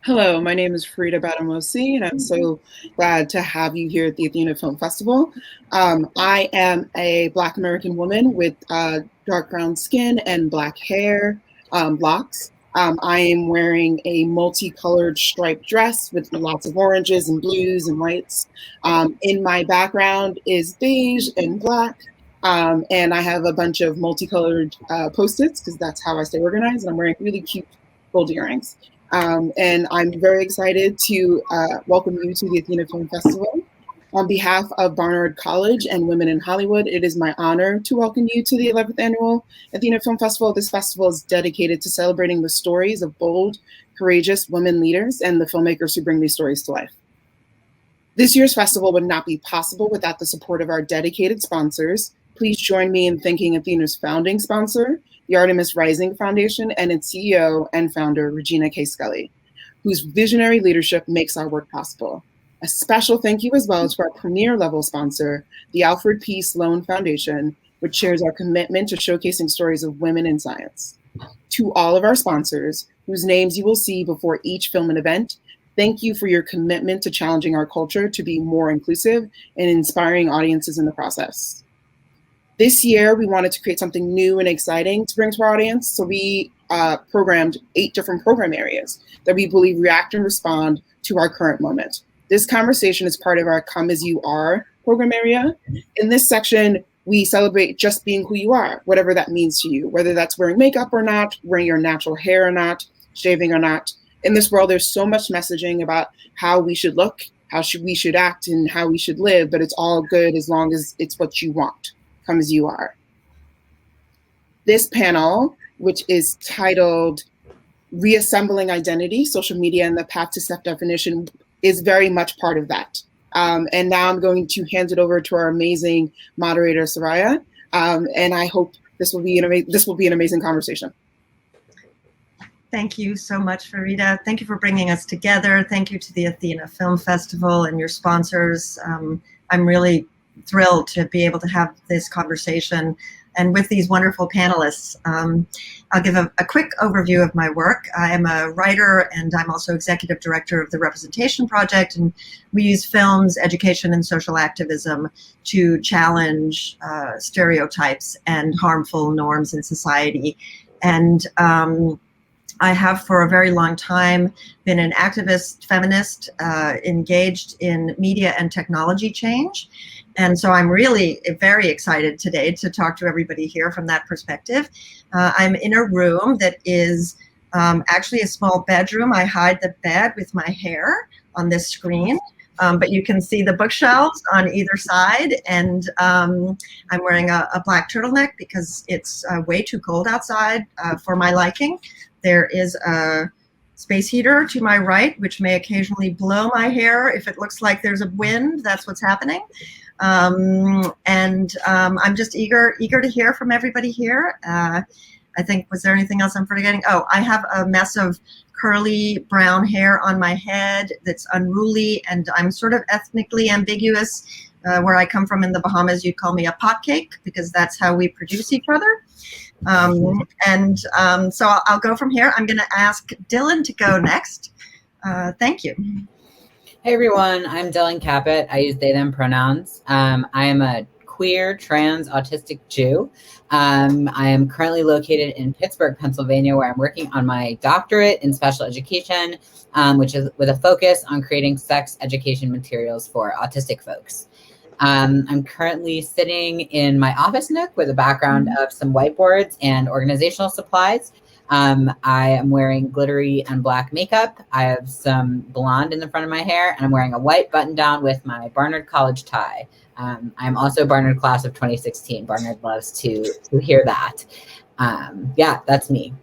Hello, my name is Frida Badamosi, and I'm so glad to have you here at the Athena Film Festival. I am a Black American woman with dark brown skin and black hair, locks. I am wearing a multicolored striped dress with lots of oranges and blues and whites. In my background is beige and black, and I have a bunch of multicolored post-its because that's how I stay organized, and I'm wearing really cute gold earrings. And I'm very excited to welcome you to the Athena Film Festival. On behalf of Barnard College and Women in Hollywood, it is my honor to welcome you to the 11th Annual Athena Film Festival. This festival is dedicated to celebrating the stories of bold, courageous women leaders and the filmmakers who bring these stories to life. This year's festival would not be possible without the support of our dedicated sponsors. Please join me in thanking Athena's founding sponsor, the Artemis Rising Foundation, and its CEO and founder, Regina K. Scully, whose visionary leadership makes our work possible. A special thank you as well to our premier level sponsor, the Alfred P. Sloan Foundation, which shares our commitment to showcasing stories of women in science. To all of our sponsors, whose names you will see before each film and event, thank you for your commitment to challenging our culture to be more inclusive and inspiring audiences in the process. This year, we wanted to create something new and exciting to bring to our audience, so we programmed 8 different program areas that we believe react and respond to our current moment. This conversation is part of our Come As You Are program area. In this section, we celebrate just being who you are, whatever that means to you, whether that's wearing makeup or not, wearing your natural hair or not, shaving or not. In this world, there's so much messaging about how we should look, we should act, and how we should live, but it's all good as long as it's what you want. Come as you are. This panel, which is titled Reassembling Identity, Social Media and the Path to Self-Definition, is very much part of that. And now I'm going to hand it over to our amazing moderator, Soraya, and I hope this will be an amazing conversation. Thank you so much, Farida. Thank you for bringing us together. Thank you to the Athena Film Festival and your sponsors. I'm really thrilled to be able to have this conversation and with these wonderful panelists. I'll give a quick overview of my work. I am a writer and I'm also executive director of the Representation Project, and we use films, education, and social activism to challenge stereotypes and harmful norms in society. And I have for a very long time been an activist feminist engaged in media and technology change. And so I'm really very excited today to talk to everybody here from that perspective. I'm in a room that is actually a small bedroom. I hide the bed with my hair on this screen, but you can see the bookshelves on either side. And I'm wearing a black turtleneck because it's way too cold outside for my liking. There is a space heater to my right, which may occasionally blow my hair. If it looks like there's a wind, that's what's happening. I'm just eager to hear from everybody here. I think, was there anything else I'm forgetting? Oh, I have a mess of curly brown hair on my head that's unruly, and I'm sort of ethnically ambiguous. Where I come from in the Bahamas, you'd call me a pot cake because that's how we produce each other. So I'll go from here. I'm going to ask Dylan to go next. Thank you. Hey everyone, I'm Dylan Caput. I use they, them pronouns. I am a queer, trans, autistic Jew. I am currently located in Pittsburgh, Pennsylvania, where I'm working on my doctorate in special education, which is with a focus on creating sex education materials for autistic folks. I'm currently sitting in my office nook with a background of some whiteboards and organizational supplies. I am wearing glittery and black makeup. I have some blonde in the front of my hair, and I'm wearing a white button down with my Barnard College tie. I'm also Barnard class of 2016. Barnard loves to hear that. Yeah, that's me.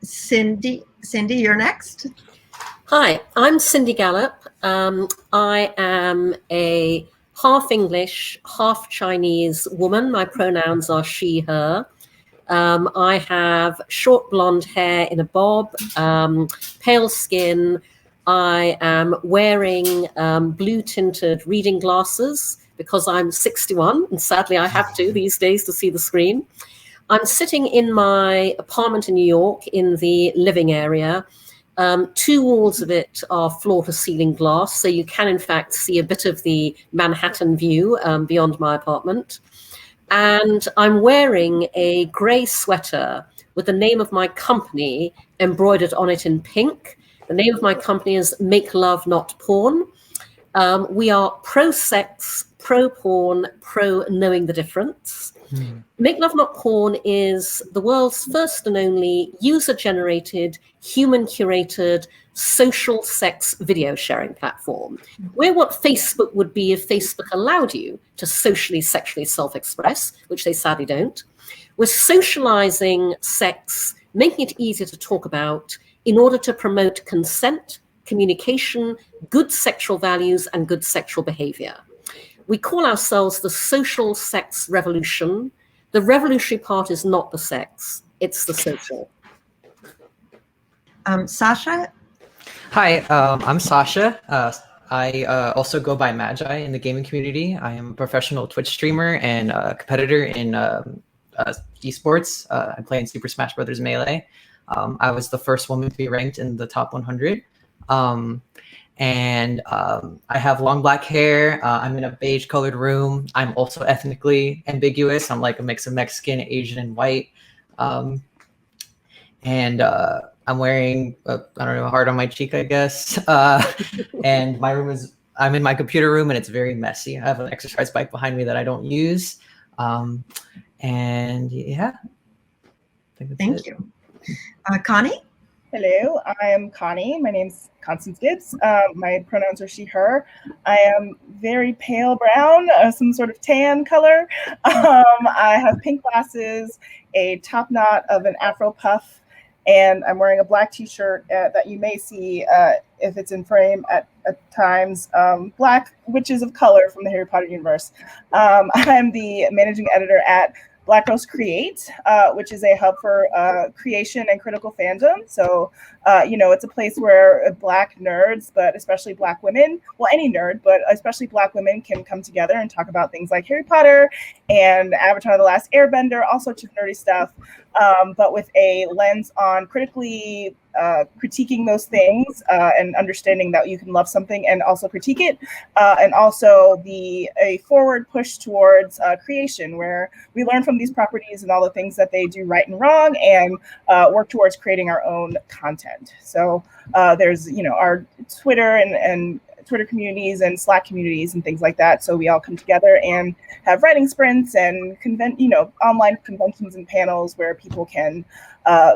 Cindy, you're next. Hi, I'm Cindy Gallop. I am a half English, half Chinese woman. My pronouns are she, her. I have short blonde hair in a bob, pale skin. I am wearing blue tinted reading glasses because I'm 61 and sadly I have to these days to see the screen. I'm sitting in my apartment in New York in the living area, Two walls of it are floor-to-ceiling glass, so you can in fact see a bit of the Manhattan view beyond my apartment. And I'm wearing a grey sweater with the name of my company embroidered on it in pink. The name of my company is Make Love Not Porn. We are pro-sex, pro-porn, pro-knowing the difference. Make Love Not Porn is the world's first and only user-generated, human-curated social sex video sharing platform. We're what Facebook would be if Facebook allowed you to socially, sexually self-express, which they sadly don't. We're socializing sex, making it easier to talk about in order to promote consent, communication, good sexual values, and good sexual behavior. We call ourselves the social sex revolution. The revolutionary part is not the sex, it's the social. Sasha? Hi, I'm Sasha. I also go by Magi in the gaming community. I am a professional Twitch streamer and a competitor in esports. I play in Super Smash Bros. Melee. I was the first woman to be ranked in the top 100. And I have long black hair. I'm in a beige colored room. I'm also ethnically ambiguous. I'm like a mix of Mexican, Asian, and white. And I'm wearing, I don't know, a heart on my cheek, I guess. And my room is, I'm in my computer room and it's very messy. I have an exercise bike behind me that I don't use. And yeah. Thank you. Connie? Hello, I am Connie. My name's Constance Gibbs. My pronouns are she, her. I am very pale brown, some sort of tan color. I have pink glasses, a top knot of an Afro puff, and I'm wearing a black t-shirt that you may see if it's in frame at times. Black Witches of Color from the Harry Potter universe. I'm the managing editor at Black Girls Create, which is a hub for creation and critical fandom. So, it's a place where Black nerds, but especially Black women, well, any nerd, but especially Black women can come together and talk about things like Harry Potter and Avatar: The Last Airbender, all sorts of nerdy stuff, but with a lens on critically critiquing those things and understanding that you can love something and also critique it, and also a forward push towards creation, where we learn from these properties and all the things that they do right and wrong, and work towards creating our own content. So there's our Twitter and Twitter communities and Slack communities and things like that. So we all come together and have writing sprints and online conventions and panels where people can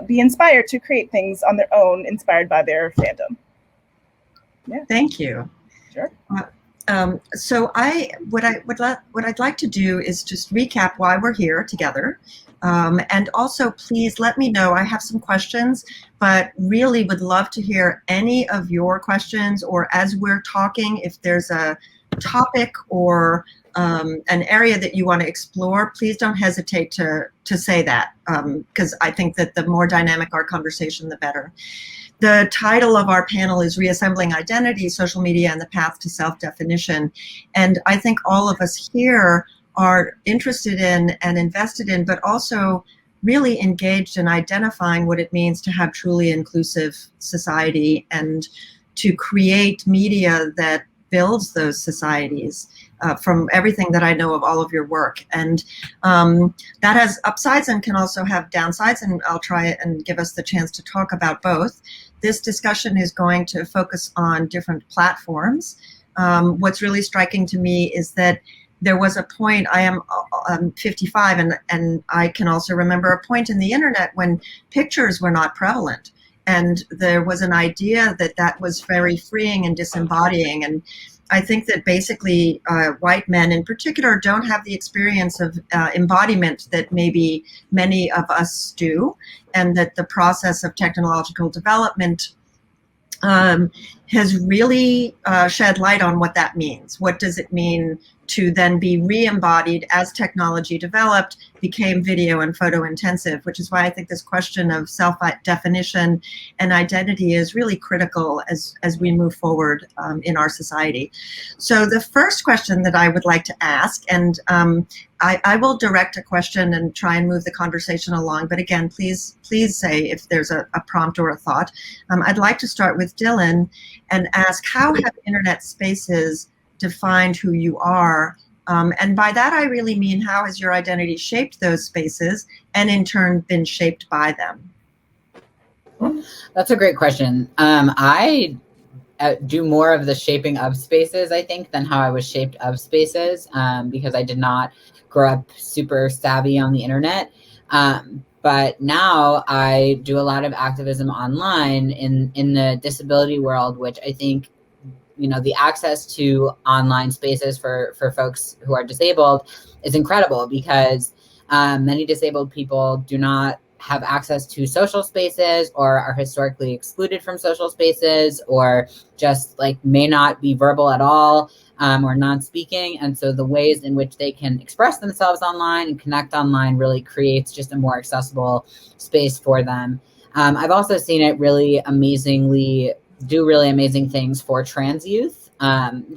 be inspired to create things on their own, inspired by their fandom. Yeah. Thank you. Sure. So what I'd like to do is just recap why we're here together. And also, please let me know. I have some questions, but really would love to hear any of your questions, or as we're talking, if there's a topic or an area that you want to explore, please don't hesitate to say that, because I think that the more dynamic our conversation, the better. The title of our panel is Reassembling Identity, Social Media, and the Path to Self-Definition. And I think all of us here are interested in and invested in, but also really engaged in identifying what it means to have truly inclusive society and to create media that builds those societies, from everything that I know of all of your work. And that has upsides and can also have downsides, and I'll try and give us the chance to talk about both. This discussion is going to focus on different platforms. What's really striking to me is that there was a point, I am 55, and I can also remember a point in the internet when pictures were not prevalent. And there was an idea that was very freeing and disembodying. And I think that basically white men in particular don't have the experience of embodiment that maybe many of us do, and that the process of technological development has really shed light on what that means. What does it mean to then be re-embodied as technology developed, became video and photo intensive, which is why I think this question of self-definition and identity is really critical as we move forward in our society. So the first question that I would like to ask, and I will direct a question and try and move the conversation along, but again, please say if there's a prompt or a thought. I'd like to start with Dylan and ask, how have internet spaces defined who you are? And by that, I really mean, how has your identity shaped those spaces and in turn been shaped by them? That's a great question. I do more of the shaping of spaces, I think, than how I was shaped of spaces, because I did not grow up super savvy on the internet. But now I do a lot of activism online in the disability world, which I think, you know, the access to online spaces for folks who are disabled is incredible, because many disabled people do not have access to social spaces, or are historically excluded from social spaces, or just like may not be verbal at all, or non-speaking. And so the ways in which they can express themselves online and connect online really creates just a more accessible space for them. I've also seen it really amazingly do really amazing things for trans youth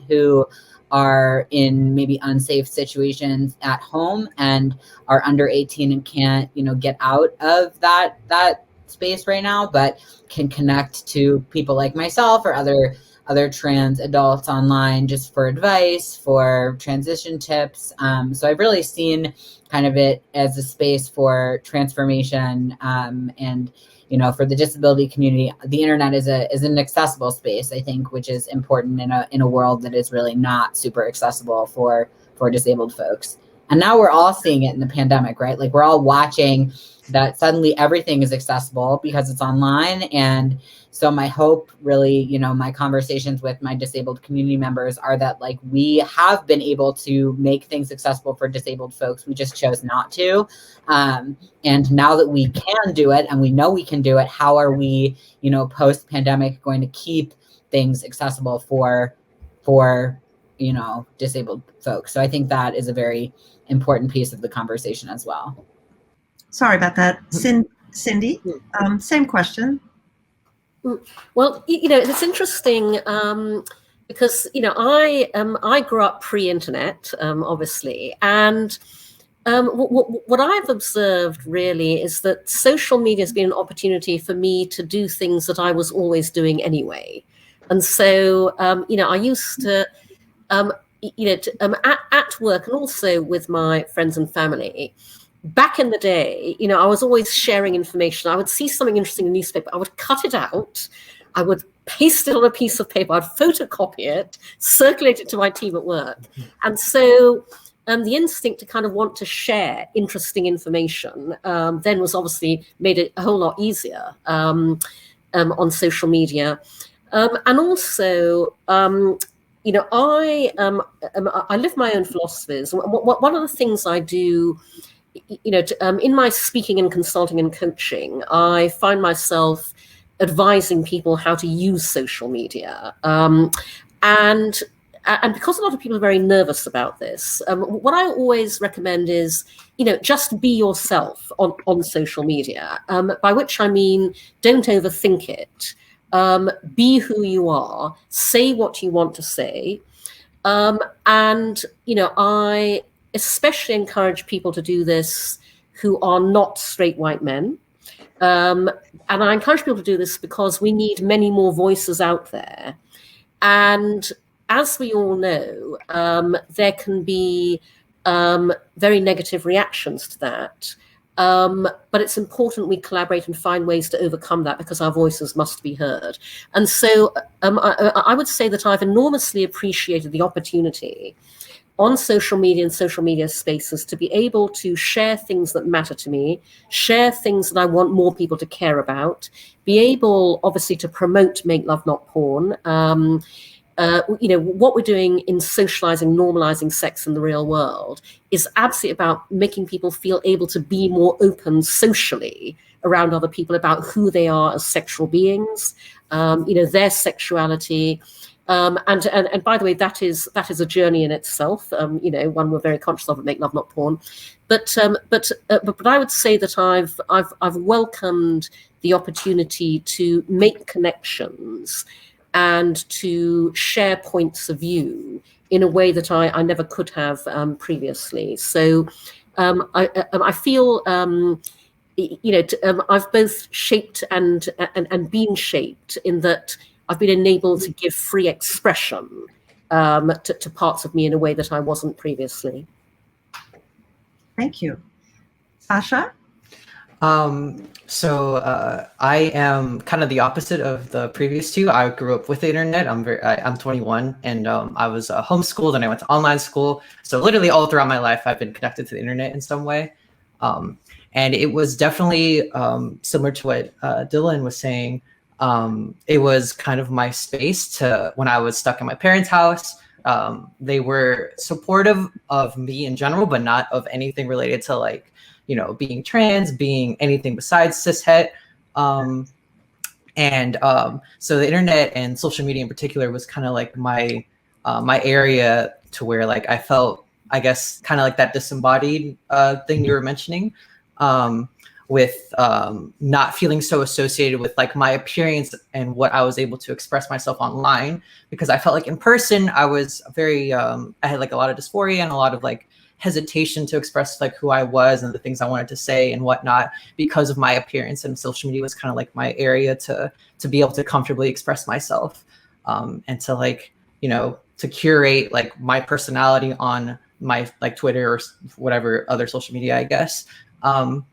who are in maybe unsafe situations at home and are under 18 and can't, you know, get out of that space right now, but can connect to people like myself or other trans adults online just for advice, for transition tips. So I've really seen kind of it as a space for transformation, and, you know, for the disability community, the internet is an accessible space, I think, which is important in a world that is really not super accessible for disabled folks. And now we're all seeing it in the pandemic, right? Like, we're all watching that suddenly everything is accessible because it's online. And so my hope, really, you know, my conversations with my disabled community members are that, like, we have been able to make things accessible for disabled folks. We just chose not to. And now that we can do it, and we know we can do it, how are we, you know, post-pandemic going to keep things accessible for, you know, disabled folks? So I think that is a very important piece of the conversation as well. Sorry about that. Cindy, same question. Well, you know, it's interesting because, you know, I grew up pre-internet, obviously, and what I've observed really is that social media has been an opportunity for me to do things that I was always doing anyway. And so, you know, I used to, you know, at work and also with my friends and family, back in the day, you know, I was always sharing information. I would see something interesting in the newspaper. I would cut it out. I would paste it on a piece of paper. I'd photocopy it, circulate it to my team at work. And so the instinct to kind of want to share interesting information then was obviously made it a whole lot easier on social media. And also, you know, I live my own philosophies. One of the things I do, you know, in my speaking and consulting and coaching, I find myself advising people how to use social media. And because a lot of people are very nervous about this, what I always recommend is, you know, just be yourself on social media, by which I mean, don't overthink it. Be who you are, say what you want to say. And, you know, I especially encourage people to do this who are not straight white men. And I encourage people to do this because we need many more voices out there. And as we all know, there can be very negative reactions to that. But it's important we collaborate and find ways to overcome that, because our voices must be heard. And so I would say that I've enormously appreciated the opportunity on social media and social media spaces to be able to share things that matter to me, share things that I want more people to care about, be able, obviously, to promote Make Love Not Porn. You know, what we're doing in socializing, normalizing sex in the real world is absolutely about making people feel able to be more open socially around other people about who they are as sexual beings, you know, their sexuality. And by the way, that is a journey in itself. One we're very conscious of at Make Love Not Porn. But I would say that I've welcomed the opportunity to make connections and to share points of view in a way that I never could have previously. So I feel I've both shaped and been shaped in that I've been enabled to give free expression to parts of me in a way that I wasn't previously. Thank you. Sasha? So I am kind of the opposite of the previous two. I grew up with the internet. I'm 21, and I was homeschooled, and I went to online school. So literally all throughout my life, I've been connected to the internet in some way. And it was definitely similar to what Dylan was saying. It was kind of my space to when I was stuck in my parents' house. They were supportive of me in general, but not of anything related to being trans, being anything besides cishet. So the internet and social media in particular was kind of like my area to where I felt, I guess, kind of like that disembodied thing you were mentioning, with not feeling so associated with my appearance and what I was able to express myself online, because I felt like in person I was very I had a lot of dysphoria and a lot of hesitation to express who I was and the things I wanted to say and whatnot because of my appearance, and social media was kind of my area to be able to comfortably express myself, and to curate my personality on my Twitter or whatever other social media, I guess, and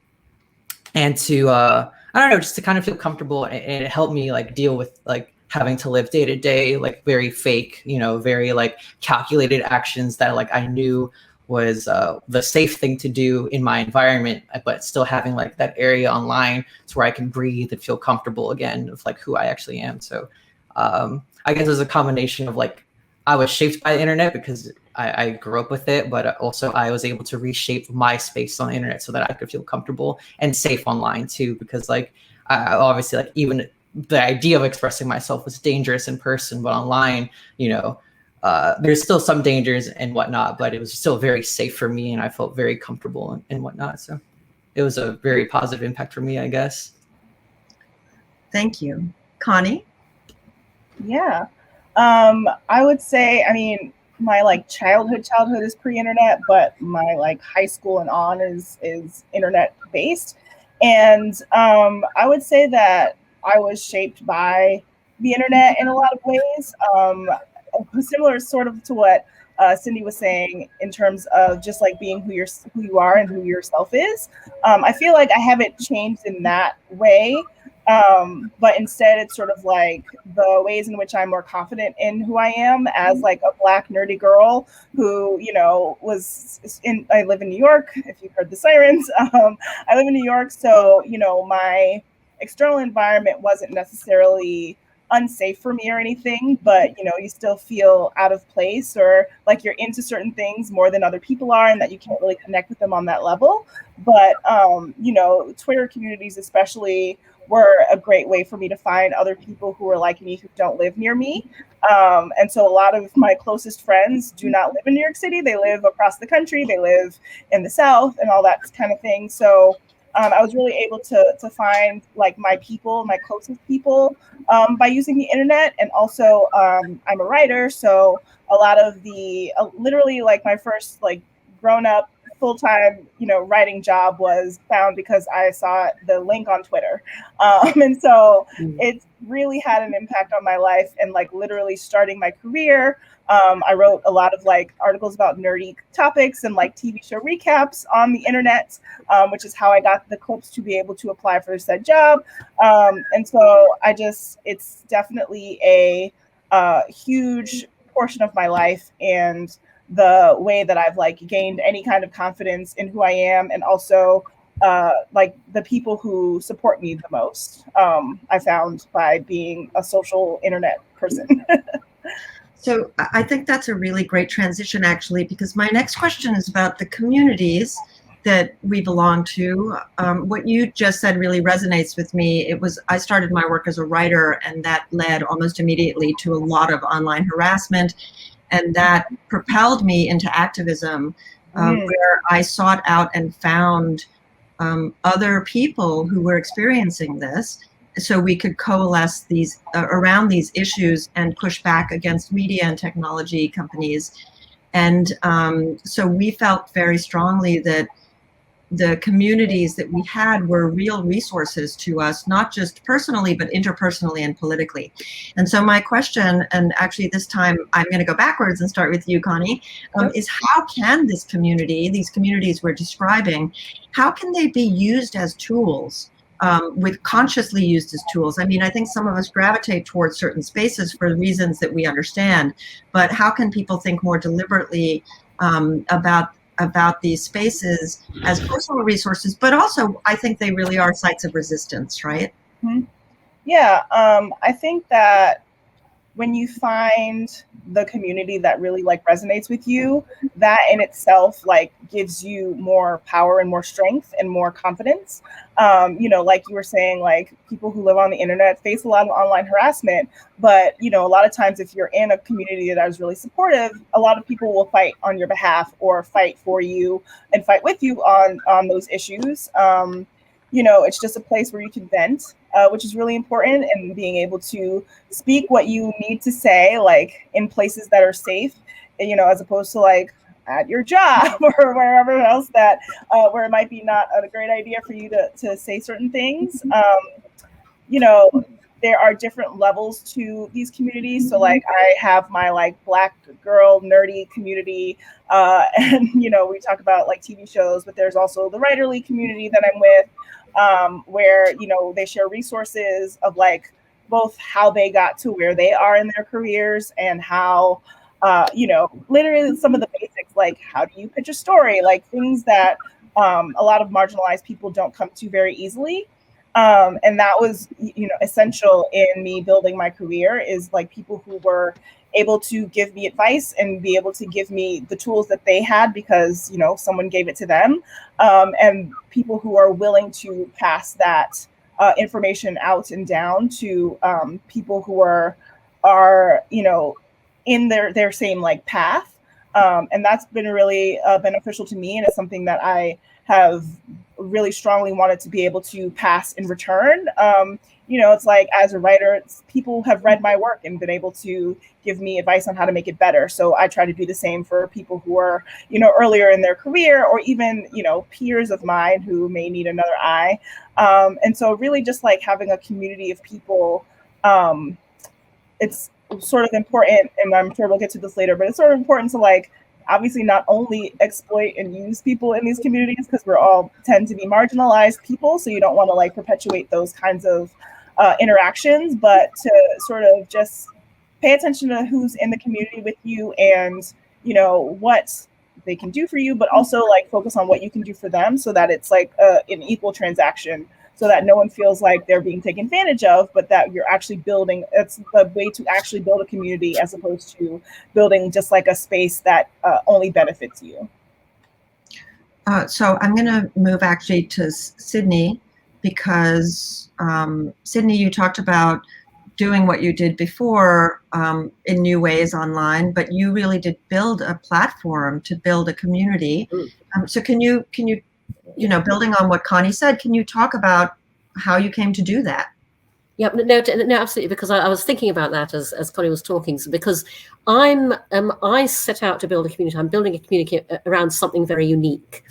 to I don't know, just to kind of feel comfortable, and it helped me deal with having to live day to day very fake, very calculated actions that I knew was the safe thing to do in my environment, but still having that area online to where I can breathe and feel comfortable again of who I actually am. So I guess there's a combination of I was shaped by the internet because I grew up with it, but also I was able to reshape my space on the internet so that I could feel comfortable and safe online too, because I obviously even the idea of expressing myself was dangerous in person, but online, there's still some dangers and whatnot, but it was still very safe for me, and I felt very comfortable and whatnot. So it was a very positive impact for me, I guess. Thank you. Connie? Yeah. I would say, my childhood is pre-internet, but my high school and on is internet based. And I would say that I was shaped by the internet in a lot of ways. Similar sort of to what Cindy was saying in terms of just being who you are and who yourself is. I feel like I haven't changed in that way. But instead it's sort of the ways in which I'm more confident in who I am as a Black nerdy girl who, I live in New York, if you've heard the sirens. I live in New York, so, my external environment wasn't necessarily unsafe for me or anything, but you still feel out of place, or you're into certain things more than other people are, and that you can't really connect with them on that level. But Twitter communities especially were a great way for me to find other people who are like me who don't live near me. And so a lot of my closest friends do not live in New York City. They live across the country, they live in the South and all that kind of thing. So I was really able to find my people, my closest people, by using the internet. And also I'm a writer, so a lot of the literally my first grown up full-time writing job was found because I saw the link on Twitter, and so it's really had an impact on my life, and literally starting my career. I wrote a lot of articles about nerdy topics and TV show recaps on the internet, which is how I got the clips to be able to apply for said job. And so it's definitely a huge portion of my life, and the way that I've gained any kind of confidence in who I am, and also the people who support me the most, I found by being a social internet person. So I think that's a really great transition, actually, because my next question is about the communities that we belong to. What you just said really resonates with me. I started my work as a writer, and that led almost immediately to a lot of online harassment, and that propelled me into activism, where I sought out and found other people who were experiencing this, so we could coalesce these around these issues and push back against media and technology companies. And so we felt very strongly that the communities that we had were real resources to us, not just personally, but interpersonally and politically. And so my question, and actually this time I'm going to go backwards and start with you, Connie, is how can these communities we're describing, how can they be used as tools, consciously used as tools? I mean, I think some of us gravitate towards certain spaces for reasons that we understand, but how can people think more deliberately about these spaces as personal resources, but also I think they really are sites of resistance, right? Yeah, I think that when you find the community that really like resonates with you, that in itself like gives you more power and more strength and more confidence. Like you were saying, like people who live on the internet face a lot of online harassment, but a lot of times if you're in a community that is really supportive, a lot of people will fight on your behalf or fight for you and fight with you on those issues. It's just a place where you can vent, which is really important, and being able to speak what you need to say, like in places that are safe, as opposed to like at your job or wherever else that where it might be not a great idea for you to say certain things. There are different levels to these communities. So like I have my like Black girl nerdy community, and we talk about like TV shows, but there's also the writerly community that I'm with, where they share resources of like both how they got to where they are in their careers and how literally some of the basics, like how do you pitch a story, like things that a lot of marginalized people don't come to very easily. And that was, essential in me building my career, is like people who were able to give me advice and be able to give me the tools that they had because, someone gave it to them. And people who are willing to pass that information out and down to people who are in their same like path. And that's been really beneficial to me. And it's something that I have really strongly wanted to be able to pass in return. It's like as a writer, people have read my work and been able to give me advice on how to make it better. So I try to do the same for people who are, earlier in their career, or even, peers of mine who may need another eye. And so really just like having a community of people, it's sort of important, and I'm sure we'll get to this later, but it's sort of important to like obviously not only exploit and use people in these communities, because we're all tend to be marginalized people, so you don't want to like perpetuate those kinds of interactions, but to sort of just pay attention to who's in the community with you and what they can do for you, but also like focus on what you can do for them, so that it's like an equal transaction, so that no one feels like they're being taken advantage of, but that you're actually building, it's the way to actually build a community as opposed to building just like a space that only benefits you. So I'm going to move actually to Sydney, because Sydney, you talked about doing what you did before in new ways online, but you really did build a platform to build a community. So can you building on what Connie said, can you talk about how you came to do that? Yeah, no, absolutely. Because I was thinking about that as Connie was talking. So because I set out to build a community. I'm building a community around something very unique.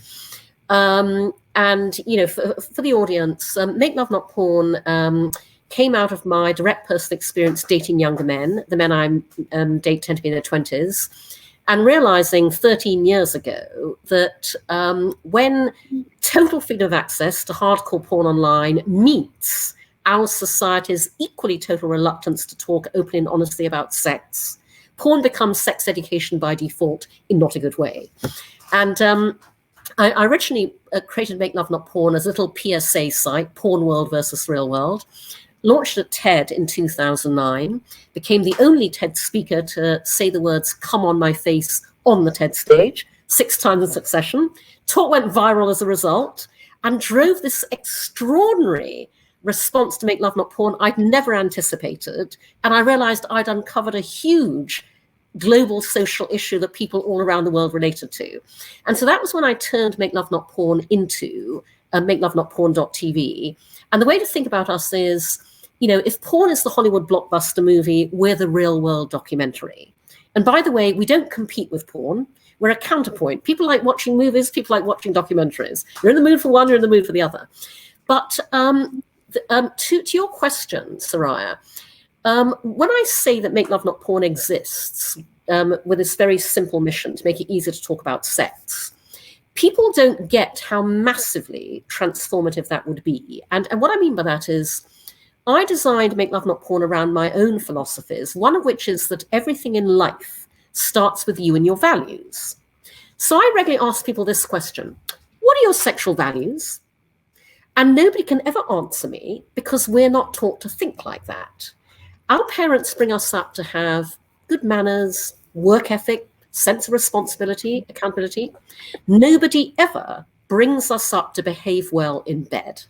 And for the audience, Make Love Not Porn came out of my direct personal experience dating younger men. The men I date tend to be in their 20s. And realizing 13 years ago that when total freedom of access to hardcore porn online meets our society's equally total reluctance to talk openly and honestly about sex, porn becomes sex education by default in not a good way. And I originally created Make Love Not Porn as a little PSA site, Porn World versus Real World. Launched at TED in 2009, became the only TED speaker to say the words "come on my face" on the TED stage, 6 times in succession. Talk went viral as a result and drove this extraordinary response to Make Love Not Porn I'd never anticipated. And I realized I'd uncovered a huge global social issue that people all around the world related to. And so that was when I turned Make Love Not Porn into makelovenotporn.tv. And the way to think about us is, you know, if porn is the Hollywood blockbuster movie, we're the real world documentary. And by the way, we don't compete with porn. We're a counterpoint. People like watching movies, people like watching documentaries. You're in the mood for one, you're in the mood for the other. But to your question, Soraya, when I say that Make Love Not Porn exists with this very simple mission to make it easier to talk about sex, people don't get how massively transformative that would be. And what I mean by that is, I designed Make Love Not Porn around my own philosophies, one of which is that everything in life starts with you and your values. So I regularly ask people this question: what are your sexual values? And nobody can ever answer me because we're not taught to think like that. Our parents bring us up to have good manners, work ethic, sense of responsibility, accountability. Nobody ever brings us up to behave well in bed.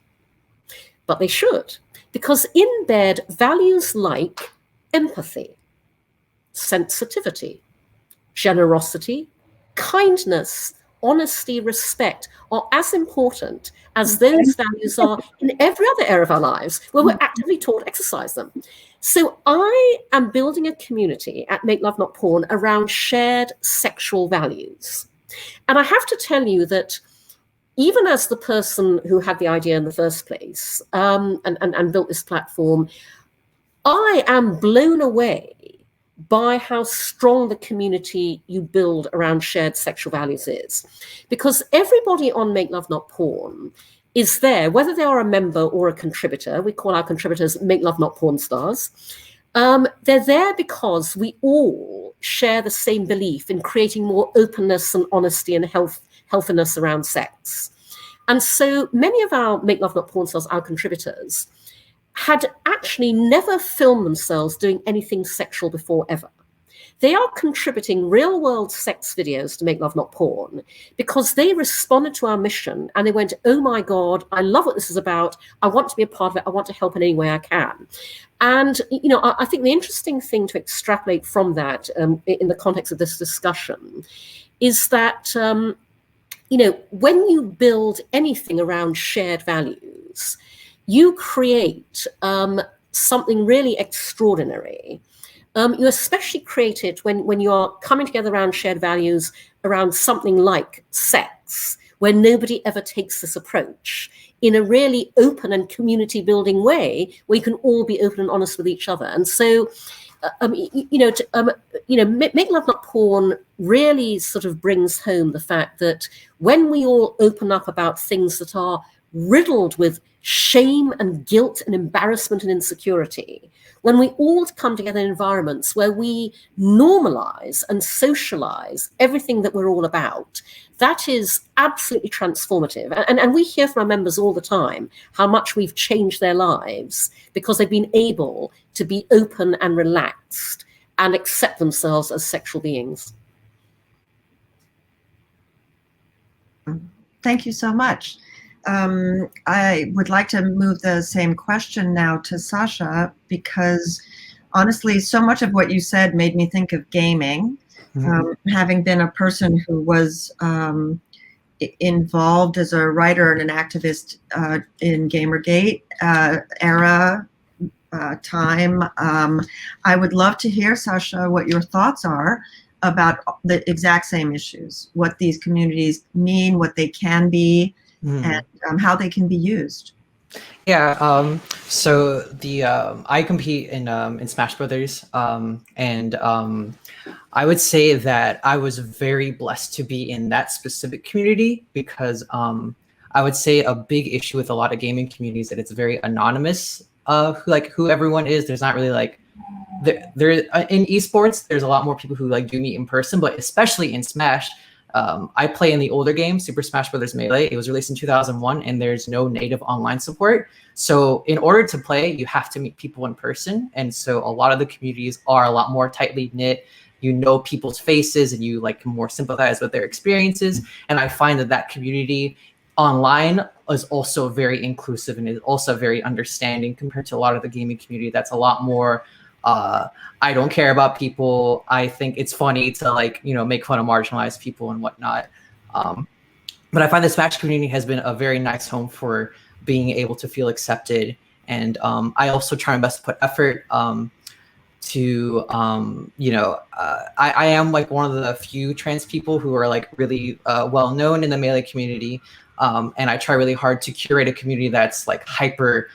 But they should, because in bed, values like empathy, sensitivity, generosity, kindness, honesty, respect are as important as those values are in every other area of our lives where we're actively taught to exercise them. So I am building a community at Make Love Not Porn around shared sexual values. And I have to tell you that even as the person who had the idea in the first place and built this platform, I am blown away by how strong the community you build around shared sexual values is. Because everybody on Make Love Not Porn is there, whether they are a member or a contributor. We call our contributors Make Love Not Porn stars. They're there because we all share the same belief in creating more openness and honesty and healthiness around sex. And so many of our Make Love Not Porn stars, our contributors, had actually never filmed themselves doing anything sexual before ever. They are contributing real-world sex videos to Make Love Not Porn because they responded to our mission and they went, oh my God, I love what this is about. I want to be a part of it. I want to help in any way I can. And, you know, I think the interesting thing to extrapolate from that in the context of this discussion is that, you know, when you build anything around shared values, you create something really extraordinary. You especially create it when you are coming together around shared values, around something like sex, where nobody ever takes this approach in a really open and community building way, where you can all be open and honest with each other. And so, Make Love Not Porn really sort of brings home the fact that when we all open up about things that are riddled with shame and guilt and embarrassment and insecurity, when we all come together in environments where we normalize and socialize everything that we're all about, that is absolutely transformative. And we hear from our members all the time how much we've changed their lives because they've been able to be open and relaxed and accept themselves as sexual beings. Thank you so much. I would like to move the same question now to Sasha, because honestly, so much of what you said made me think of gaming. Having been a person who was involved as a writer and an activist in Gamergate era time, I would love to hear, Sasha, what your thoughts are about the exact same issues, what these communities mean, what they can be, and how they can be used. Yeah, so the I compete in Smash Brothers, and I would say that I was very blessed to be in that specific community because I would say a big issue with a lot of gaming communities that it's very anonymous, who everyone is. There's not really like there in esports. There's a lot more people who like do meet in person, but especially in Smash. I play in the older game, Super Smash Bros. Melee. It was released in 2001, and there's no native online support. So in order to play, you have to meet people in person. And so a lot of the communities are a lot more tightly knit. you know people's faces and you like can more sympathize with their experiences. And I find that community online is also very inclusive and is also very understanding compared to a lot of the gaming community that's a lot more I don't care about people. I think it's funny to like, you know, make fun of marginalized people and whatnot. But I find the Smash community has been a very nice home for being able to feel accepted. And I also try my best to put effort you know, I am like one of the few trans people who are like really well known in the Melee community. And I try really hard to curate a community that's like hyper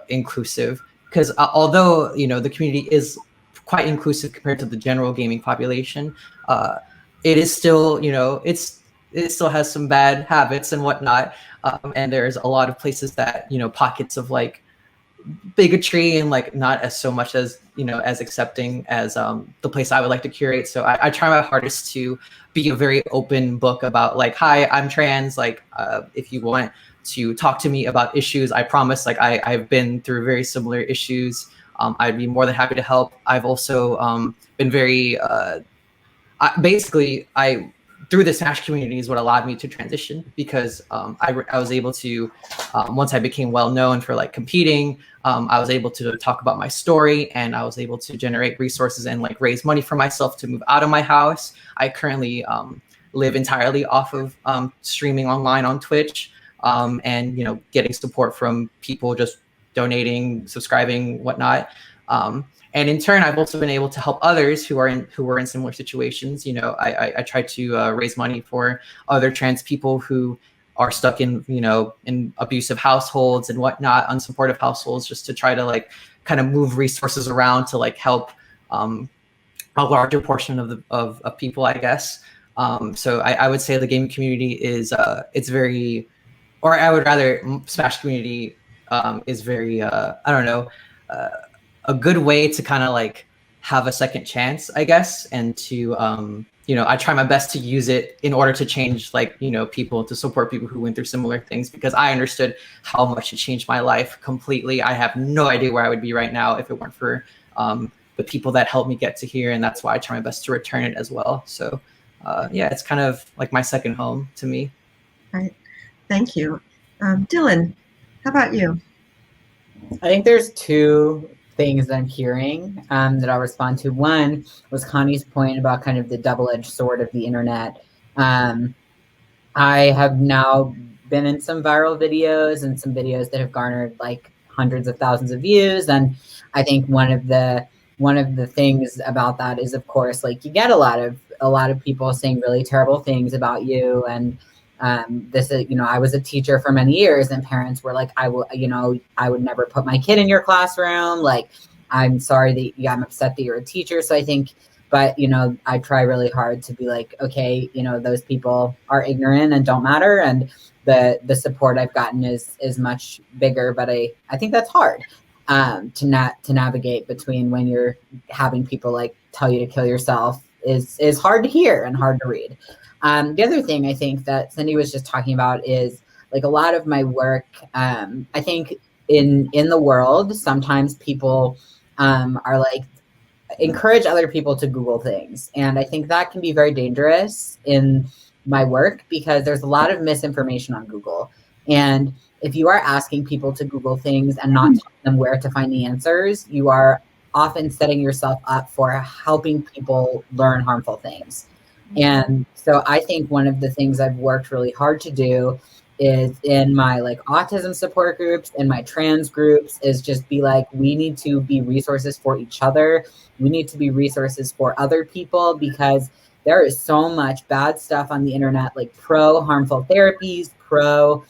inclusive. Because although, you know, the community is quite inclusive compared to the general gaming population, it is still, you know, it still has some bad habits and whatnot. And there's a lot of places that, you know, pockets of like bigotry and like not as so much as, you know, as accepting as the place I would like to curate. So I try my hardest to be a very open book about like, hi, I'm trans. Like, if you want to talk to me about issues, I promise, like I've been through very similar issues. I'd be more than happy to help. I've also been very, basically, through the Smash community is what allowed me to transition, because I was able to, once I became well known for like competing, I was able to talk about my story, and I was able to generate resources and like raise money for myself to move out of my house. I currently live entirely off of streaming online on Twitch, and, you know, getting support from people just donating, subscribing, whatnot. And in turn, I've also been able to help others who were in similar situations. You know, I try to raise money for other trans people who are stuck in, you know, in abusive households and whatnot, unsupportive households, just to try to like kind of move resources around to like help a larger portion of people, I guess. So I would say the gaming community is it's very, or I would rather Smash community is very I don't know. A good way to kind of like have a second chance, I guess, and to you know, I try my best to use it in order to change, like, you know, people, to support people who went through similar things, because I understood how much it changed my life completely. I have no idea where I would be right now if it weren't for the people that helped me get to here, and that's why I try my best to return it as well. So yeah, it's kind of like my second home to me. Right. Thank you. Dylan, how about you? I think there's two things that I'm hearing that I'll respond to. One was Connie's point about kind of the double-edged sword of the internet. I have now been in some viral videos and some videos that have garnered like hundreds of thousands of views. And I think one of the things about that is, of course, like you get a lot of people saying really terrible things about you. And this is, you know, I was a teacher for many years, and parents were like, I would never put my kid in your classroom. Like, I'm sorry that I'm upset that you're a teacher. So I think, but, you know, I try really hard to be like, okay, you know, those people are ignorant and don't matter. And the support I've gotten is much bigger, but I think that's hard to navigate between when you're having people like tell you to kill yourself is hard to hear and hard to read. The other thing I think that Cindy was just talking about is like a lot of my work. I think in the world, sometimes people are like encourage other people to Google things. And I think that can be very dangerous in my work, because there's a lot of misinformation on Google. And if you are asking people to Google things and not telling them where to find the answers, you are often setting yourself up for helping people learn harmful things. And so I think one of the things I've worked really hard to do is in my like autism support groups and my trans groups is just be like, we need to be resources for each other. We need to be resources for other people, because there is so much bad stuff on the internet, like pro harmful therapies, pro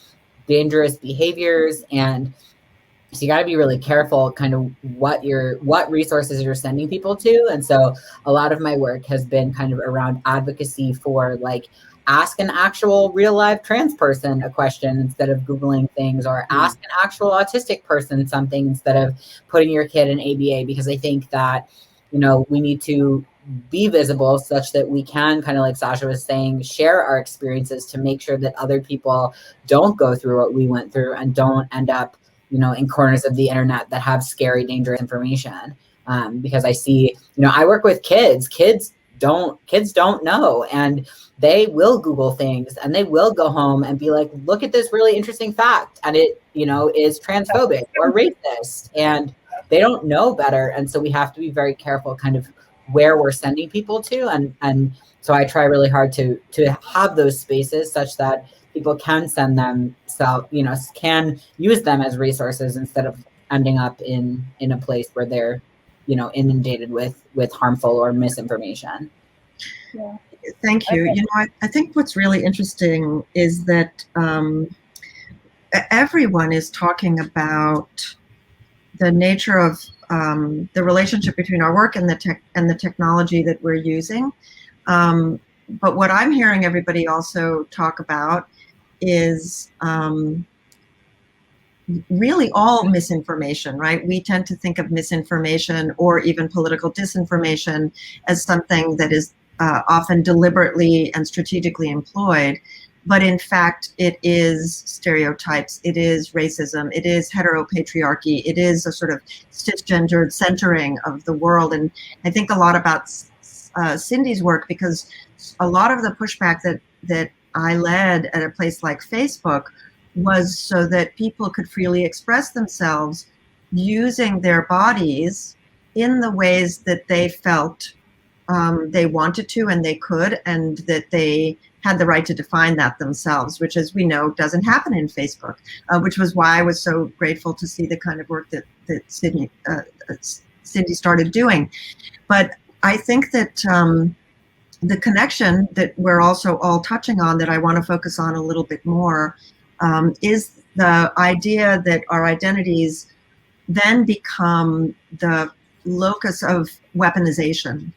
dangerous behaviors. And so you got to be really careful kind of what resources you're sending people to. And so a lot of my work has been kind of around advocacy for like, ask an actual real life trans person a question instead of Googling things, or ask an actual autistic person something instead of putting your kid in ABA, because I think that, you know, we need to be visible such that we can kind of, like Sasha was saying, share our experiences to make sure that other people don't go through what we went through and don't end up, you know, in corners of the internet that have scary, dangerous information. Because I see, you know, I work with kids kids don't know, and they will Google things, and they will go home and be like, look at this really interesting fact, and it, you know, is transphobic or racist, and they don't know better. And so we have to be very careful kind of where we're sending people to, and so I try really hard to have those spaces such that people can send them, so, you know, can use them as resources instead of ending up in a place where they're, you know, inundated with harmful or misinformation. Yeah. Thank you. You know, I think what's really interesting is that everyone is talking about the nature of the relationship between our work and the technology that we're using. But what I'm hearing everybody also talk about is really all misinformation, right? We tend to think of misinformation or even political disinformation as something that is often deliberately and strategically employed. But in fact, it is stereotypes, it is racism, it is heteropatriarchy, it is a sort of cisgendered centering of the world. And I think a lot about Cindy's work, because a lot of the pushback that I led at a place like Facebook was so that people could freely express themselves using their bodies in the ways that they felt they wanted to and they could, and that they had the right to define that themselves, which, as we know, doesn't happen in Facebook, which was why I was so grateful to see the kind of work that Cindy started doing. But I think that the connection that we're also all touching on, that I want to focus on a little bit more, is the idea that our identities then become the locus of weaponization,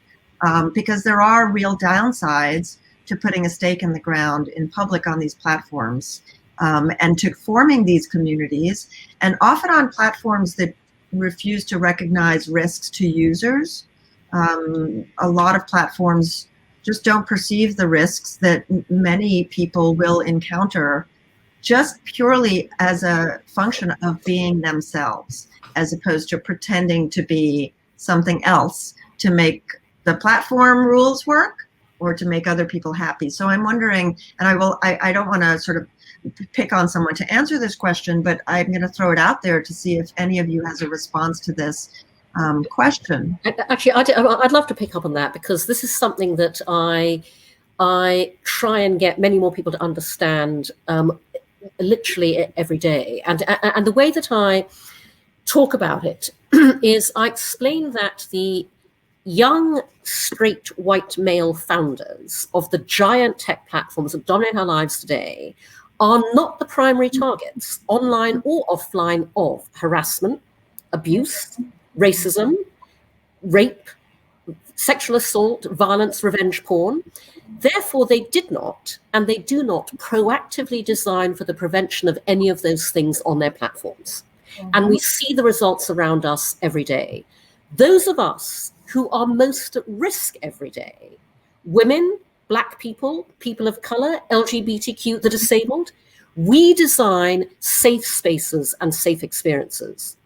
because there are real downsides to putting a stake in the ground in public on these platforms, and to forming these communities, and often on platforms that refuse to recognize risks to users. A lot of platforms just don't perceive the risks that many people will encounter just purely as a function of being themselves, as opposed to pretending to be something else to make the platform rules work or to make other people happy. So I'm wondering, and I don't want to sort of pick on someone to answer this question, but I'm going to throw it out there to see if any of you has a response to this question. Actually, I'd love to pick up on that, because this is something that I try and get many more people to understand literally every day. And the way that I talk about it is I explain that the young, straight, white male founders of the giant tech platforms that dominate our lives today are not the primary targets, online or offline, of harassment, abuse, racism, rape, sexual assault, violence, revenge porn. Therefore, they did not, and they do not, proactively design for the prevention of any of those things on their platforms. Mm-hmm. And we see the results around us every day. Those of us who are most at risk every day, women, Black people, people of color, LGBTQ, the disabled, we design safe spaces and safe experiences.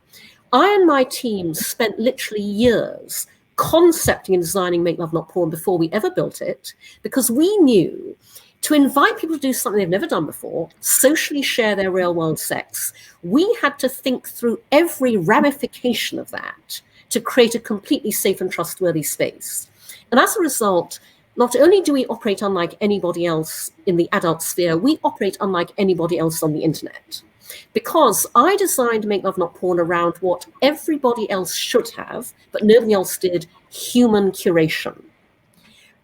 I and my team spent literally years concepting and designing Make Love Not Porn before we ever built it, because we knew to invite people to do something they've never done before, socially share their real world sex, we had to think through every ramification of that to create a completely safe and trustworthy space. And as a result, not only do we operate unlike anybody else in the adult sphere, we operate unlike anybody else on the internet. Because I designed Make Love Not Porn around what everybody else should have, but nobody else did: human curation.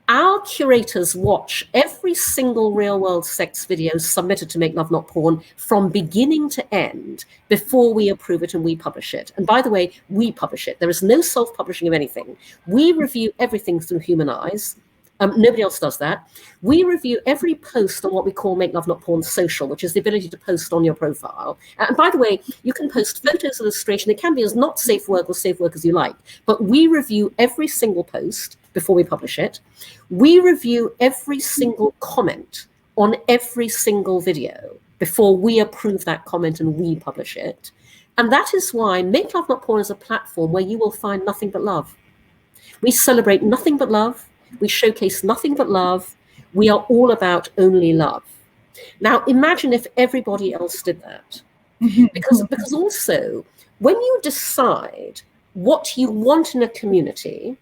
Our curators watch every single real-world sex video submitted to Make Love Not Porn from beginning to end before we approve it and we publish it. And by the way, we publish it. There is no self-publishing of anything. We review everything through human eyes. Nobody else does that. We review every post on what we call Make Love Not Porn Social, which is the ability to post on your profile. And by the way, you can post photos, illustration. It can be as not safe work or safe work as you like. But we review every single post before we publish it. We review every single comment on every single video before we approve that comment and we publish it. And that is why Make Love Not Porn is a platform where you will find nothing but love. We celebrate nothing but love. We showcase nothing but love. We are all about only love. Now, imagine if everybody else did that. Because also, when you decide what you want in a community,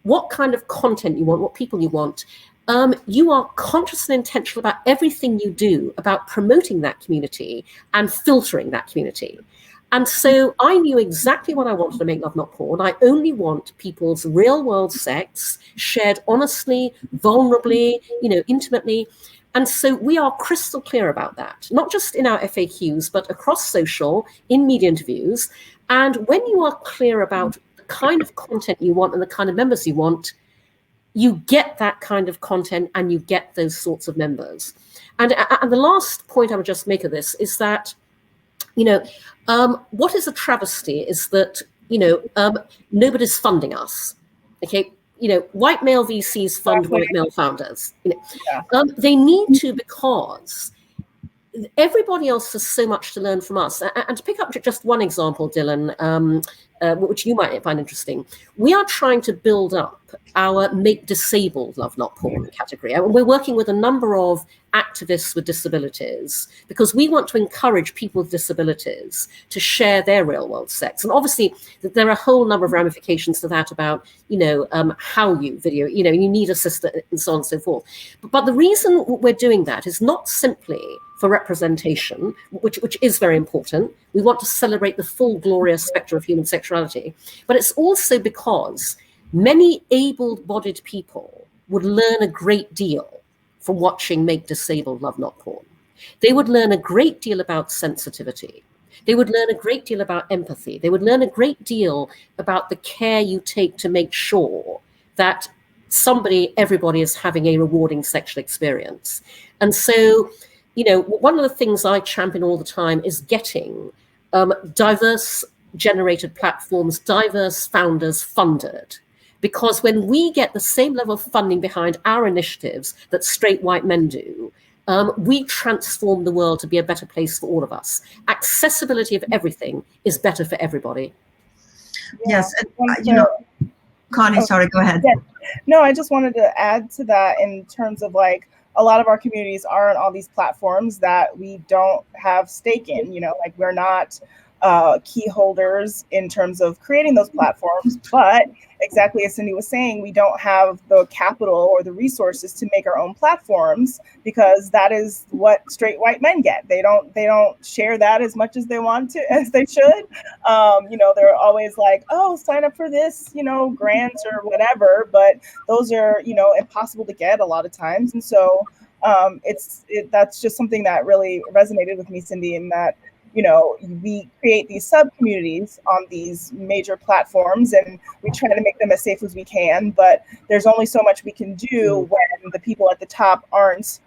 what kind of content you want, what people you want, you are conscious and intentional about everything you do, about promoting that community and filtering that community. And so I knew exactly what I wanted to Make Love Not Porn. I only want people's real world sex shared honestly, vulnerably, intimately. And so we are crystal clear about that, not just in our FAQs, but across social, in media interviews. And when you are clear about the kind of content you want and the kind of members you want, you get that kind of content and you get those sorts of members. And the last point I would just make of this is that, what is a travesty is that, nobody's funding us. Okay. White male VCs fund white male founders. They need to, because everybody else has so much to learn from us. And to pick up just one example, Dylan, which you might find interesting, we are trying to build up our Make Disabled Love Not Porn category. And we're working with a number of activists with disabilities because we want to encourage people with disabilities to share their real world sex. And obviously there are a whole number of ramifications to that about, how you video, you need assistance and so on and so forth. But the reason we're doing that is not simply for representation, which is very important. We want to celebrate the full glorious spectrum of human sexuality, but it's also because many able-bodied people would learn a great deal from watching Make Disabled Love Not Porn. They would learn a great deal about sensitivity. They would learn a great deal about empathy. They would learn a great deal about the care you take to make sure that everybody is having a rewarding sexual experience. And so, one of the things I champion all the time is getting diverse generated platforms, diverse founders funded. Because when we get the same level of funding behind our initiatives that straight white men do, we transform the world to be a better place for all of us. Accessibility of everything is better for everybody. Yes. Connie, sorry, go ahead. Yeah. No, I just wanted to add to that in terms of a lot of our communities are on all these platforms that we don't have stake in, we're not key holders in terms of creating those platforms, but exactly as Cindy was saying, we don't have the capital or the resources to make our own platforms because that is what straight white men get. They don't share that as much as they want to, as they should. They're always like, oh, sign up for this, grants or whatever, but those are, impossible to get a lot of times. And so that's just something that really resonated with me, Cindy, in that, we create these sub-communities on these major platforms and we try to make them as safe as we can, but there's only so much we can do when the people at the top aren't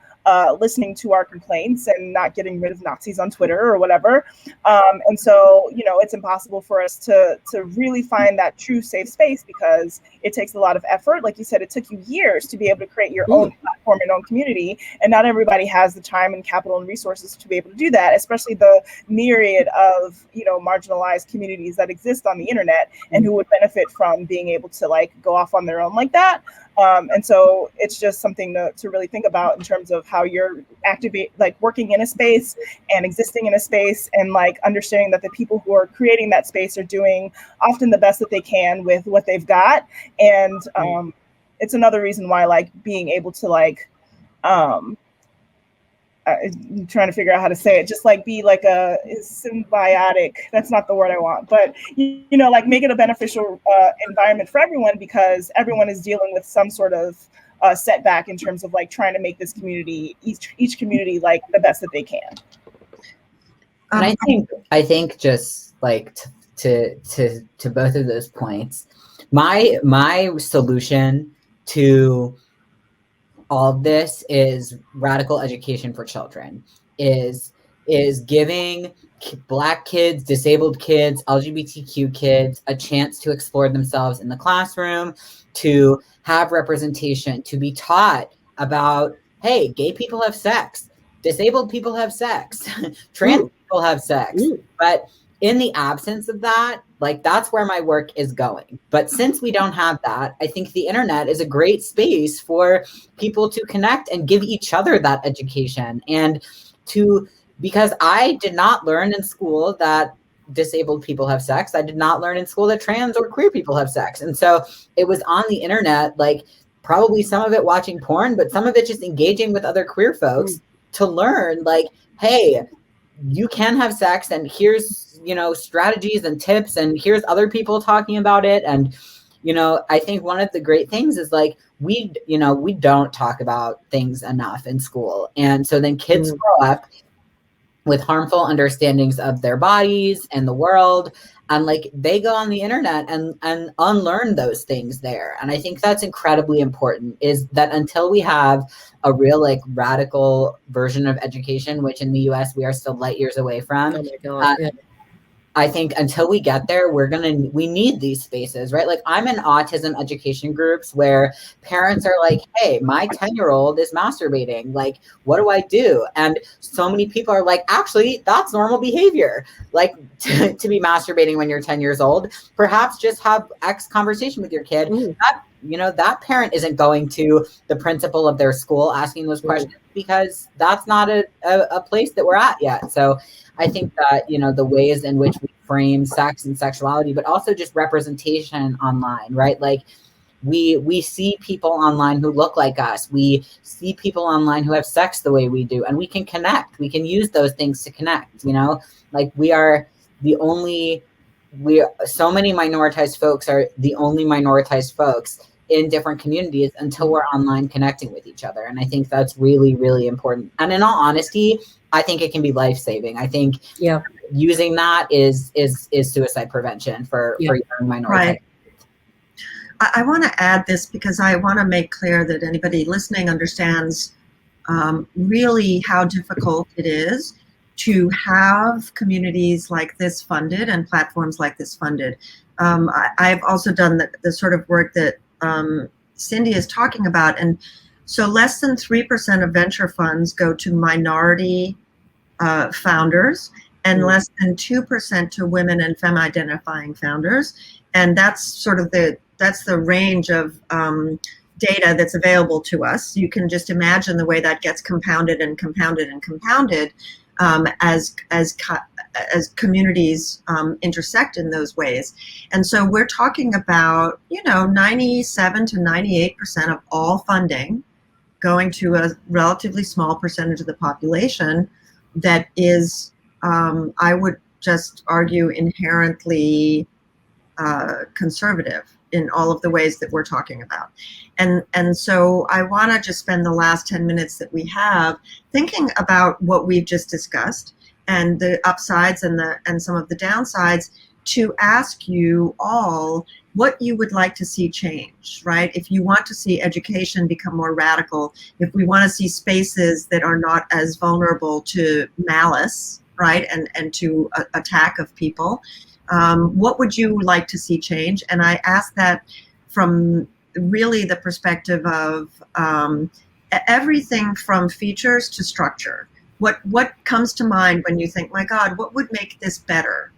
listening to our complaints and not getting rid of Nazis on Twitter or whatever. And so, it's impossible for us to really find that true safe space because it takes a lot of effort. Like you said, it took you years to be able to create your own platform and own community. And not everybody has the time and capital and resources to be able to do that, especially the myriad of, marginalized communities that exist on the internet and who would benefit from being able to go off on their own like that. And so it's just something to really think about in terms of how you're working in a space and existing in a space and understanding that the people who are creating that space are doing often the best that they can with what they've got. And it's another reason why being able to I'm trying to figure out how to say it, just be a symbiotic, that's not the word I want, but make it a beneficial environment for everyone because everyone is dealing with some sort of setback in terms of trying to make this community, each community the best that they can. And I think just to both of those points, my solution to all of this is radical education for children, is giving Black kids, disabled kids, LGBTQ kids a chance to explore themselves in the classroom, to have representation, to be taught about, hey, gay people have sex, disabled people have sex, trans people have sex. But in the absence of that, Like, that's where my work is going. But since we don't have that, I think the internet is a great space for people to connect and give each other that education. And because I did not learn in school that disabled people have sex. I did not learn in school that trans or queer people have sex. And so it was on the internet, like probably some of it watching porn, but some of it just engaging with other queer folks to learn, like, hey, you can have sex, and here's, you know, strategies and tips, and here's other people talking about it. And, you know, I think one of the great things is like, we don't talk about things enough in school. And so then kids grow up with harmful understandings of their bodies and the world. And like, they go on the internet and unlearn those things there. And I think that's incredibly important, is that until we have a real like radical version of education, which in the US we are still light years away from. Oh my God, yeah. I think until we get there, we need these spaces, right? Like, I'm in autism education groups where parents are like, hey, my 10-year-old is masturbating. Like, what do I do? And so many people are like, actually, that's normal behavior. Like, to be masturbating when you're 10 years old, perhaps just have X conversation with your kid. That parent isn't going to the principal of their school asking those questions, because that's not a place that we're at yet. So I think that, you know, the ways in which we frame sex and sexuality, but also just representation online, right? Like, we see people online who look like us. We see people online who have sex the way we do, and we can connect. We can use those things to connect, you know? Like, so many minoritized folks are the only minoritized folks in different communities until we're online connecting with each other. And I think that's really, really important. And in all honesty, I think it can be life-saving. I think using that is suicide prevention for young minoritized. Right. I want to add this because I want to make clear that anybody listening understands really how difficult it is to have communities like this funded and platforms like this funded. I've also done the sort of work that Cindy is talking about. And so less than 3% of venture funds go to minority founders, and less than 2% to women and femme-identifying founders. And that's sort of the range of data that's available to us. You can just imagine the way that gets compounded and compounded and compounded as communities intersect in those ways. And so we're talking about, 97 to 98% of all funding going to a relatively small percentage of the population that is, I would just argue, inherently conservative in all of the ways that we're talking about. And so I want to just spend the last 10 minutes that we have thinking about what we've just discussed and the upsides and some of the downsides, to ask you all what you would like to see change, right? If you want to see education become more radical, if we want to see spaces that are not as vulnerable to malice, right, and to attack of people, what would you like to see change? And I ask that from really the perspective of everything from features to structure. What comes to mind when you think, my God, what would make this better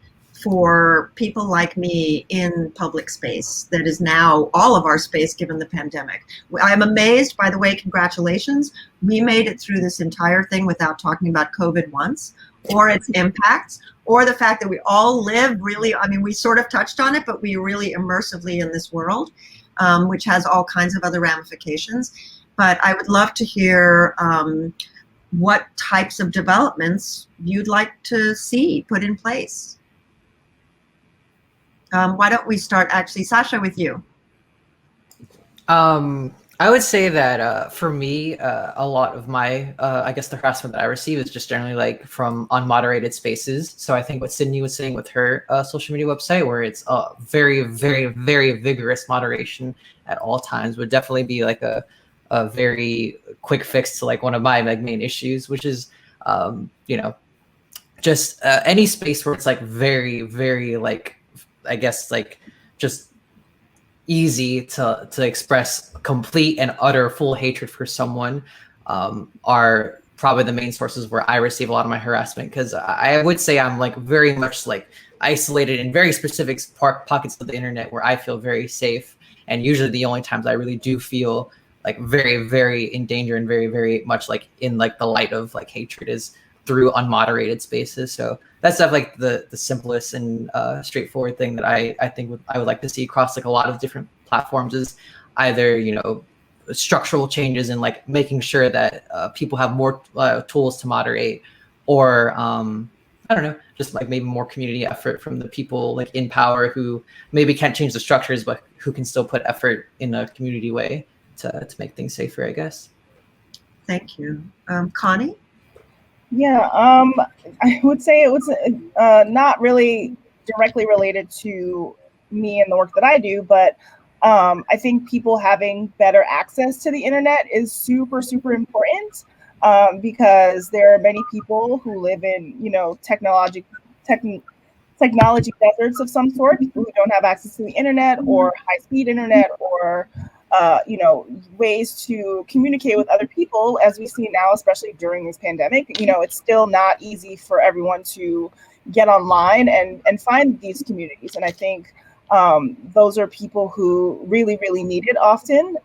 for people like me in public space that is now all of our space given the pandemic? I'm amazed, by the way, congratulations. We made it through this entire thing without talking about COVID once, or its impacts, or the fact that we all live really, I mean, we sort of touched on it, but we really immersively in this world, which has all kinds of other ramifications. But I would love to hear what types of developments you'd like to see put in place. Why don't we start, actually, Sasha, with you? I would say that for me, a lot of my, I guess the harassment that I receive is just generally like from unmoderated spaces. So I think what Sydney was saying with her social media website, where it's very, very, very vigorous moderation at all times, would definitely be like a very quick fix to like one of my like main issues, which is, just any space where it's like very, very like, I guess like just easy to express complete and utter full hatred for someone are probably the main sources where I receive a lot of my harassment, because I would say I'm like very much like isolated in very specific pockets of the internet where I feel very safe. And usually the only times I really do feel like very, very in danger and very, very much like in like the light of like hatred is through unmoderated spaces. So that's stuff like the simplest and straightforward thing that I think I would like to see across like a lot of different platforms is either, you know, structural changes and like making sure that people have more tools to moderate, or I don't know, just like maybe more community effort from the people like in power who maybe can't change the structures, but who can still put effort in a community way to make things safer, I guess. Thank you. Connie? Yeah, I would say it was not really directly related to me and the work that I do, but I think people having better access to the internet is super, super important, because there are many people who live in, you know, technology deserts of some sort, who don't have access to the internet or high-speed internet or you know, ways to communicate with other people, as we see now, especially during this pandemic. You know, it's still not easy for everyone to get online and find these communities. And I think those are people who really, really need it often.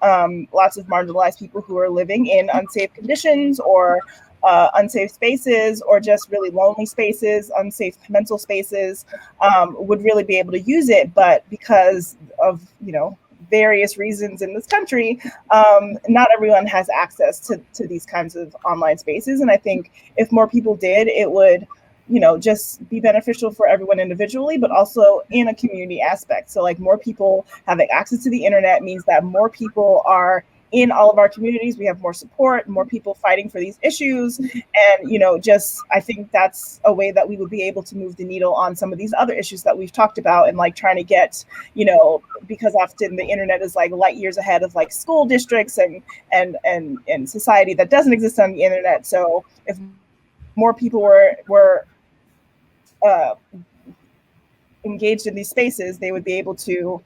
Lots of marginalized people who are living in unsafe conditions or unsafe spaces, or just really lonely spaces, unsafe mental spaces, would really be able to use it. But because of, you know, various reasons in this country, not everyone has access to these kinds of online spaces. And I think if more people did, it would, you know, just be beneficial for everyone individually, but also in a community aspect. So like more people having access to the internet means that more people are in all of our communities. We have more support, more people fighting for these issues. And, you know, just, I think that's a way that we would be able to move the needle on some of these other issues that we've talked about, and like trying to get, you know, because often the internet is like light years ahead of like school districts and society that doesn't exist on the internet. So if more people were engaged in these spaces, they would be able to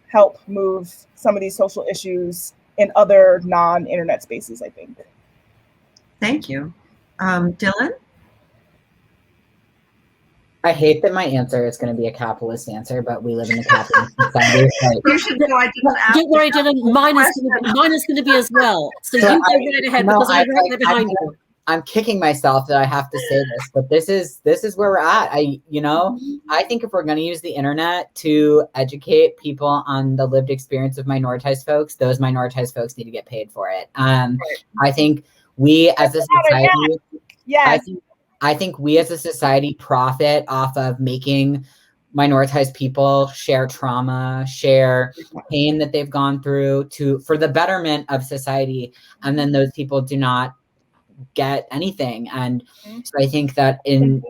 help move some of these social issues in other non-internet spaces, I think. Thank you. Dylan? I hate that my answer is going to be a capitalist answer, but we live in a capitalist society. You should know I didn't ask. Don't worry, Dylan. Mine is going to be as well. So you go right ahead, because I'm right there behind you. I'm kicking myself that I have to say this, but this is where we're at. I think if we're going to use the internet to educate people on the lived experience of minoritized folks, those minoritized folks need to get paid for it. I think we as a society, I think we as a society profit off of making minoritized people share trauma, share pain that they've gone through for the betterment of society, and then those people do not get anything. And so I think that in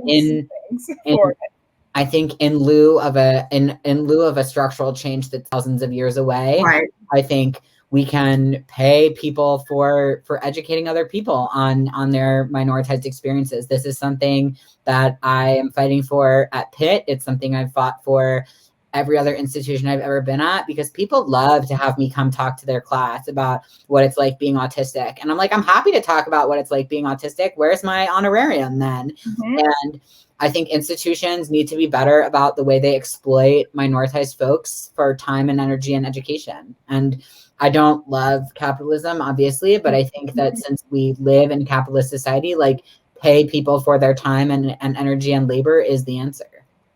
lieu of a structural change that's thousands of years away, right, I think we can pay people for educating other people on their minoritized experiences. This is something that I am fighting for at Pitt. It's something I've fought for every other institution I've ever been at, because people love to have me come talk to their class about what it's like being autistic. And I'm like, I'm happy to talk about what it's like being autistic. Where's my honorarium then? Mm-hmm. And I think institutions need to be better about the way they exploit minoritized folks for time and energy and education. And I don't love capitalism, obviously, but I think that since we live in capitalist society, like, pay people for their time and energy and labor is the answer.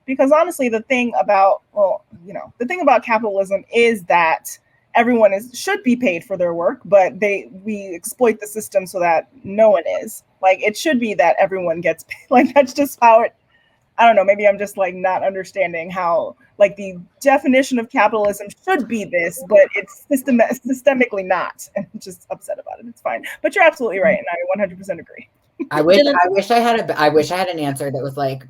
Because honestly, the thing about capitalism is that everyone should be paid for their work, but we exploit the system so that no one is. Like, it should be that everyone gets paid. Like, that's just how it, I don't know, maybe I'm just like not understanding how, like, the definition of capitalism should be this, but it's systemically not. And I'm just upset about it. It's fine. But you're absolutely right, and I 100% agree. I wish I had an answer that was like,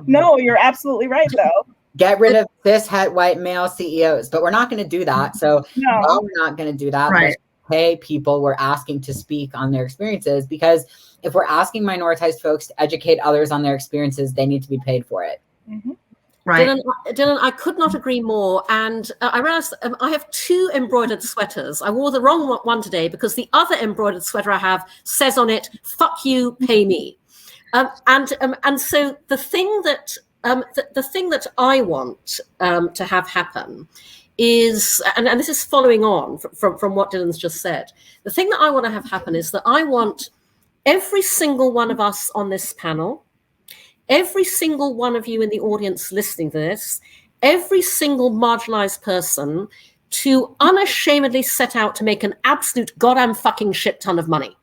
no, you're absolutely right, though. Get rid of cis het white male CEOs, but we're not going to do that. So we're not going to do that. Right. Let's pay people we're asking to speak on their experiences, because if we're asking minoritized folks to educate others on their experiences, they need to be paid for it. Mm-hmm. Right. Dylan, I could not agree more. And I realized I have 2 embroidered sweaters. I wore the wrong one today because the other embroidered sweater I have says on it, "Fuck you, pay me." And so the thing that the thing that I want to have happen is, and this is following on from what Dylan's just said. The thing that I want to have happen is that I want every single one of us on this panel, every single one of you in the audience listening to this, every single marginalized person to unashamedly set out to make an absolute goddamn fucking shit ton of money.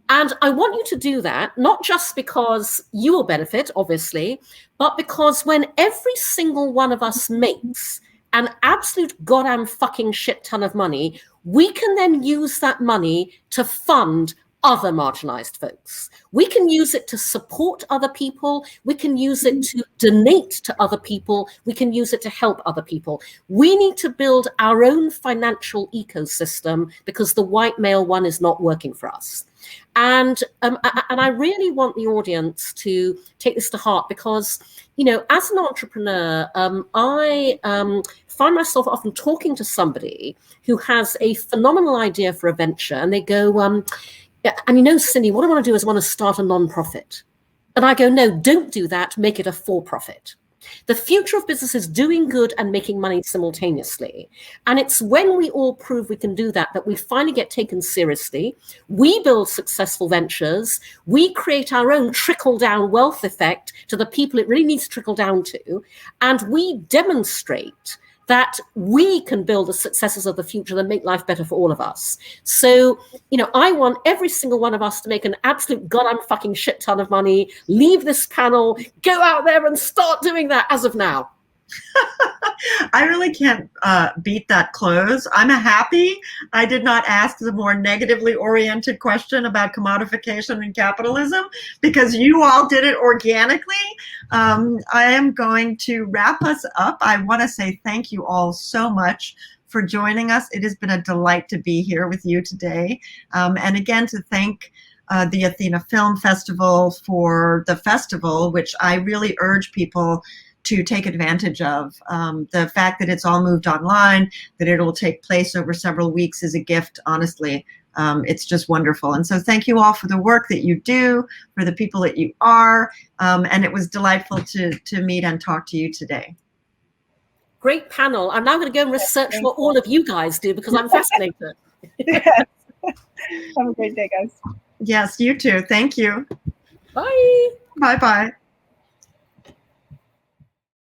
And I want you to do that, not just because you will benefit, obviously, but because when every single one of us makes an absolute goddamn fucking shit ton of money, we can then use that money to fund other marginalized folks. We can use it to support other people. We can use it to donate to other people. We can use it to help other people. We need to build our own financial ecosystem because the white male one is not working for us. And I really want the audience to take this to heart because, you know, as an entrepreneur, I find myself often talking to somebody who has a phenomenal idea for a venture, and they go, yeah, and you know, Cindy, what I want to do is I want to start a non-profit. And I go, no, don't do that. Make it a for-profit. The future of business is doing good and making money simultaneously. And it's when we all prove we can do that, that we finally get taken seriously. We build successful ventures. We create our own trickle-down wealth effect to the people it really needs to trickle down to. And we demonstrate that we can build the successes of the future that make life better for all of us. So, you know, I want every single one of us to make an absolute goddamn fucking shit ton of money, leave this panel, go out there and start doing that as of now. I really can't beat that close. I'm happy I did not ask the more negatively oriented question about commodification and capitalism because you all did it organically. I am going to wrap us up. I want to say thank you all so much for joining us. It has been a delight to be here with you today. And again, to thank the Athena Film Festival for the festival, which I really urge people to take advantage of. The fact that it's all moved online, that it'll take place over several weeks is a gift, honestly. It's just wonderful. And so thank you all for the work that you do, for the people that you are. And it was delightful to meet and talk to you today. Great panel. I'm now going to go and research what all of you guys do because I'm fascinated. Yes. Have a great day, guys. Yes, you too. Thank you. Bye. Bye-bye.